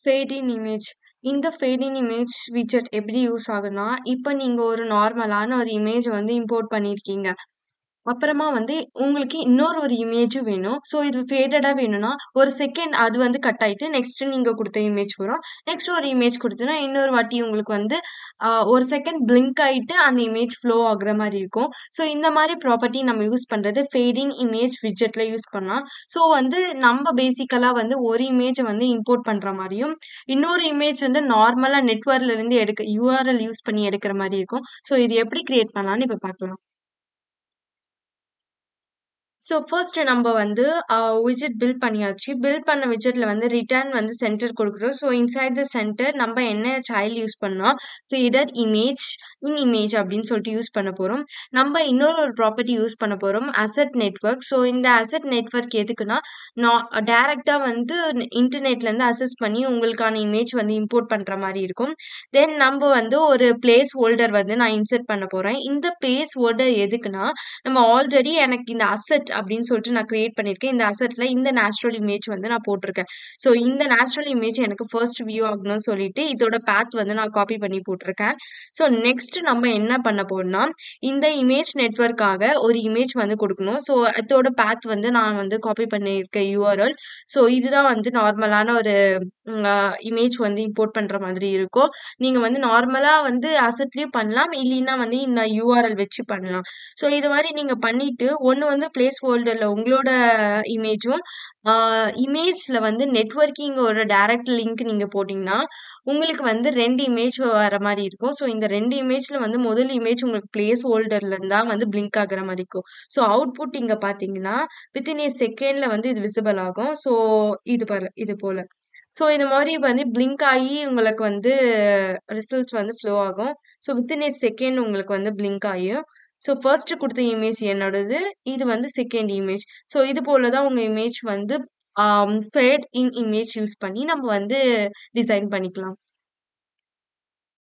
Fat இன் image. இந்த fat இன் image widget எப்படி use ஆகும்னா, இப்ப நீங்க ஒரு நார்மலான ஒரு இமேஜ் வந்து இம்போர்ட் பண்ணியிருக்கீங்க. அப்புறமா வந்து உங்களுக்கு இன்னொரு ஒரு இமேஜும் வேணும். ஸோ இது ஃபேடடா வேணும்னா, ஒரு செகண்ட் அது வந்து கட் ஆயிட்டு, நெக்ஸ்ட் நீங்க குடுத்த இமேஜ் வரும். நெக்ஸ்ட் ஒரு இமேஜ் குடுத்தீங்கன்னா, இன்னொரு வாட்டி உங்களுக்கு வந்து ஒரு செகண்ட் பிளிங்க் ஆயிட்டு அந்த இமேஜ் ஃப்ளோ ஆகுற மாரி இருக்கும். ஸோ இந்த மாரி ப்ராப்பர்ட்டி நம்ம யூஸ் பண்றது ஃபேடிங் இமேஜ் விட்ஜெட்ல யூஸ் பண்ணலாம். ஸோ வந்து நம்ம பேசிக்கலா வந்து ஒரு இமேஜ வந்து இம்போர்ட் பண்ற மாரியும், இன்னொரு இமேஜ் வந்து நார்மலா நெட்வொர்க்ல இருந்து URL யூஸ் பண்ணி எடுக்கிற மாரி இருக்கும். ஸோ இது எப்படி கிரியேட் பண்ணலாம்னு இப்ப பார்க்கலாம். ஸோ ஃபர்ஸ்ட் நம்ம வந்து விட்ஜெட் பில்ட் பண்ணியாச்சு. பில்ட் பண்ண விட்ஜெட்ல வந்து ரிட்டர்ன் வந்து சென்டர் குடுக்குறோம். ஸோ இன்சைட் த சென்டர் நம்ம என்ன சைல்ட் யூஸ் பண்ணோம், ஃபீடர் இமேஜ், இன் இமேஜ் அப்படின்னு சொல்லிட்டு யூஸ் பண்ண போறோம். நம்ம இன்னொரு ஒரு ப்ராப்பர்ட்டி யூஸ் பண்ண போறோம், அசெட் நெட்வொர்க். ஸோ இந்த அசெட் நெட்வொர்க் எதுக்குன்னா, டைரக்ட்டா வந்து இன்டர்நெட்ல இருந்து அக்சஸ் பண்ணி உங்களுக்கான இமேஜ் வந்து இம்போர்ட் பண்ற மாரி இருக்கும். தென் நம்ம வந்து ஒரு பிளேஸ் ஹோல்டர் வந்து நான் இன்சர்ட் பண்ண போறேன். இந்த பிளேஸ் ஹோல்டர் எதுக்குன்னா, நம்ம ஆல்ரெடி எனக்கு இந்த அசெட் அப்படின்னு சொல்லிட்டு நான் கிரியேட் பண்ணியிருக்கேன். இந்த அசெட்ல இந்த நேச்சுரல் இமேஜ் வந்து நான் போட்டிருக்கேன். ஸோ இந்த நேச்சுரல் இமேஜ் எனக்கு ஃபர்ஸ்ட் வியூ ஆகணும்னு சொல்லிட்டு இதோட பாத் வந்து நான் காப்பி பண்ணி போட்டிருக்கேன். ஸோ நெக்ஸ்ட் நம்ம என்ன பண்ண போறோம்னா, இந்த இமேஜ் நெட்வொர்க்காக ஒரு இமேஜ் வந்து கொடுக்கணும். ஸோ இதோட பாத் வந்து நான் வந்து காப்பி பண்ணியிருக்கேன் URL. ஸோ இதுதான் வந்து நார்மலான ஒரு இமேஜ் வந்து இம்போர்ட் பண்ற மாதிரி இருக்கும். நீங்க வந்து நார்மலா வந்து அசெட்லயும் பண்ணலாம். இல்லைன்னா வந்து இந்த URL வச்சு பண்ணலாம். ஸோ இது மாரி நீங்க பண்ணிட்டு, ஒண்ணு வந்து பிளேஸ் ஹோல்டர்ல உங்களோட இமேஜும், ஆ இமேஜ்ல வந்து நெட்வொர்க்கிங்கோட டைரக்ட் லிங்க் நீங்க போட்டீங்கன்னா, உங்களுக்கு வந்து 2 இமேஜ் வர மாரி இருக்கும். ஸோ இந்த 2 இமேஜ்ல வந்து முதல் இமேஜ் உங்களுக்கு பிளேஸ் ஹோல்டர்ல இருந்தா வந்து பிளிங்க் ஆகுற மாரி இருக்கும். ஸோ அவுட்புட் இங்க பார்த்தீங்கன்னா, வித்தின் எ செகண்ட்ல வந்து இது விசிபிள் ஆகும். ஸோ இது போல. ஸோ இது மாரி வந்து பிளிங்க் ஆயி உங்களுக்கு வந்து ரிசல்ட்ஸ் வந்து ஃப்ளோ ஆகும். ஸோ வித்தின் எ செகண்ட் உங்களுக்கு வந்து பிளிங்க் ஆயும். ஸோ ஃபர்ஸ்ட் குடுத்த இமேஜ் என்னோடது. இது வந்து செகண்ட் இமேஜ். ஸோ இது போல தான் உங்க இமேஜ் வந்து ஃபேட் இன் இமேஜ் யூஸ் பண்ணி நம்ம வந்து டிசைன் பண்ணிக்கலாம்.